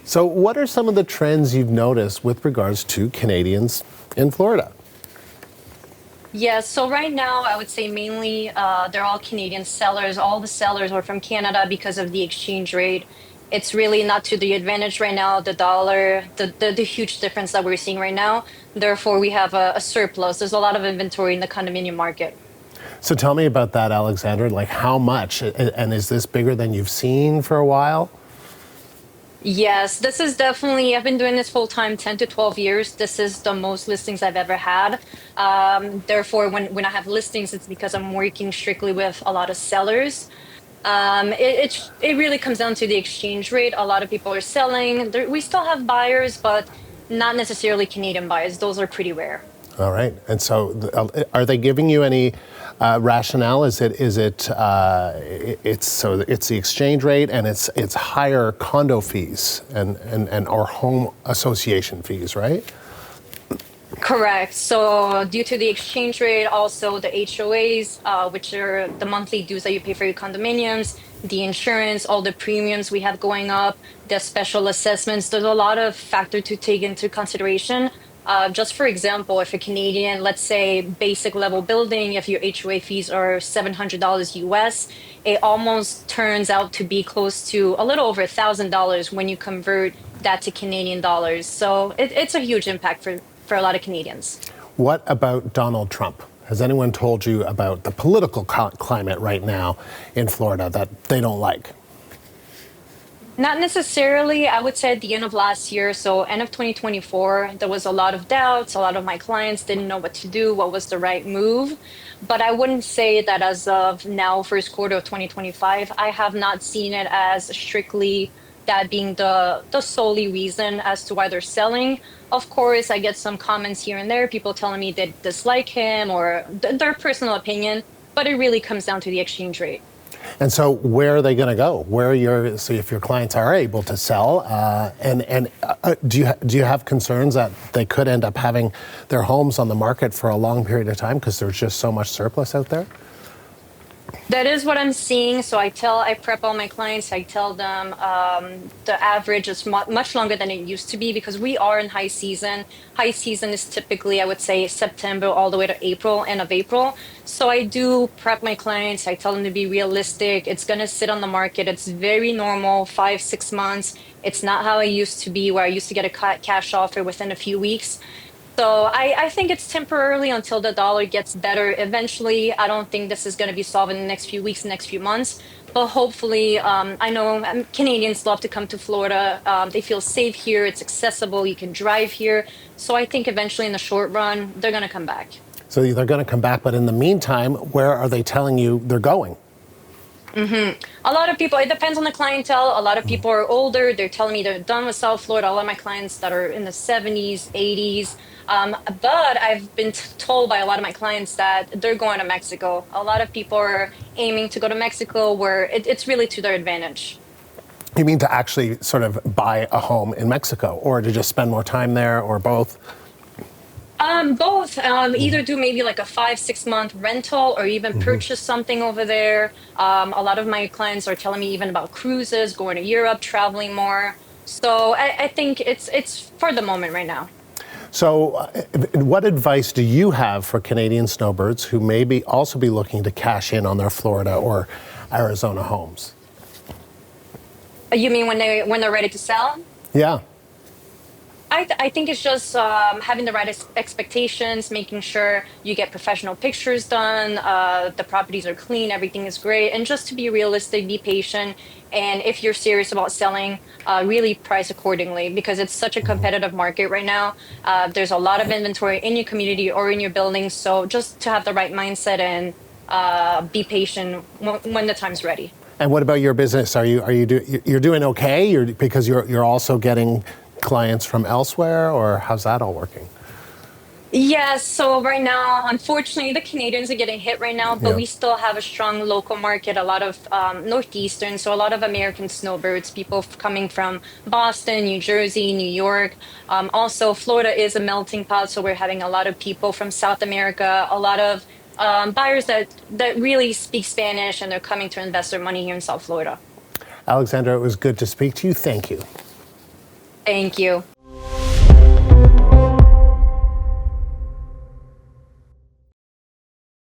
So what are some of the trends you've noticed with regards to Canadians in Florida? Yeah, so right now I would say mainly they're all Canadian sellers. All the sellers are from Canada because of the exchange rate. It's really not to the advantage right now, the dollar, the huge difference that we're seeing right now. Therefore, we have a surplus. There's a lot of inventory in the condominium market. So tell me about that, Alexandra. Like how much? And is this bigger than you've seen for a while? Yes, this is definitely, I've been doing this full time, 10 to 12 years. This is the most listings I've ever had. Therefore, when I have listings, it's because I'm working strictly with a lot of sellers. It really comes down to the exchange rate. A lot of people are selling. We still have buyers, but not necessarily Canadian buyers. Those are pretty rare. All right. And so are they giving you any rationale? It's the exchange rate and it's higher condo fees and or home association fees, right? Correct. So due to the exchange rate, also the HOAs, which are the monthly dues that you pay for your condominiums, the insurance, all the premiums we have going up, the special assessments, there's a lot of factor to take into consideration. Just for example, if a Canadian, let's say basic level building, if your HOA fees are $700 US, it almost turns out to be close to a little over $1,000 when you convert that to Canadian dollars. So it's a huge impact for a lot of Canadians. What about Donald Trump? Has anyone told you about the political climate right now in Florida that they don't like? Not necessarily. I would say at the end of last year, so end of 2024, there was a lot of doubts. A lot of my clients didn't know what to do, what was the right move. But I wouldn't say that as of now, first quarter of 2025, I have not seen it as strictly that being the solely reason as to why they're selling. Of course, I get some comments here and there, people telling me they dislike him or their personal opinion, but it really comes down to the exchange rate. And so where are they going to go? So if your clients are able to sell, do you have concerns that they could end up having their homes on the market for a long period of time because there's just so much surplus out there? That is what I'm seeing. So I prep all my clients. I tell them the average is much longer than it used to be because we are in high season. High season is typically, I would say, September all the way to April, end of April. So I do prep my clients. I tell them to be realistic. It's going to sit on the market. It's very normal, 5-6 months. It's not how it used to be where I used to get a cash offer within a few weeks. So I think it's temporarily until the dollar gets better. Eventually, I don't think this is going to be solved in the next few weeks, next few months. But hopefully, I know Canadians love to come to Florida. They feel safe here. It's accessible. You can drive here. So I think eventually in the short run, they're going to come back. So they're going to come back. But in the meantime, where are they telling you they're going? Mm-hmm. A lot of people, it depends on the clientele. A lot of people are older. They're telling me they're done with South Florida. A lot of my clients that are in the 70s, 80s. But I've been told by a lot of my clients that they're going to Mexico. A lot of people are aiming to go to Mexico where it's really to their advantage. You mean to actually sort of buy a home in Mexico or to just spend more time there or both? Both. Either do maybe like a 5-6 month rental or even purchase something over there. A lot of my clients are telling me even about cruises, going to Europe, traveling more. So I think it's for the moment right now. So what advice do you have for Canadian snowbirds who may also be looking to cash in on their Florida or Arizona homes? You mean when they're ready to sell? Yeah. I think it's just having the right expectations, making sure you get professional pictures done, the properties are clean, everything is great, and just to be realistic, be patient, and if you're serious about selling, really price accordingly because it's such a competitive market right now. There's a lot of inventory in your community or in your building, so just to have the right mindset and be patient when the time's ready. And what about your business? You're doing okay? Because you're also getting clients from elsewhere, or how's that all working? Yes, so right now, unfortunately, the Canadians are getting hit right now, but we still have a strong local market, a lot of Northeastern, so a lot of American snowbirds, people coming from Boston, New Jersey, New York. Also, Florida is a melting pot, so we're having a lot of people from South America, a lot of buyers that really speak Spanish, and they're coming to invest their money here in South Florida. Alexandra, it was good to speak to you. Thank you. Thank you.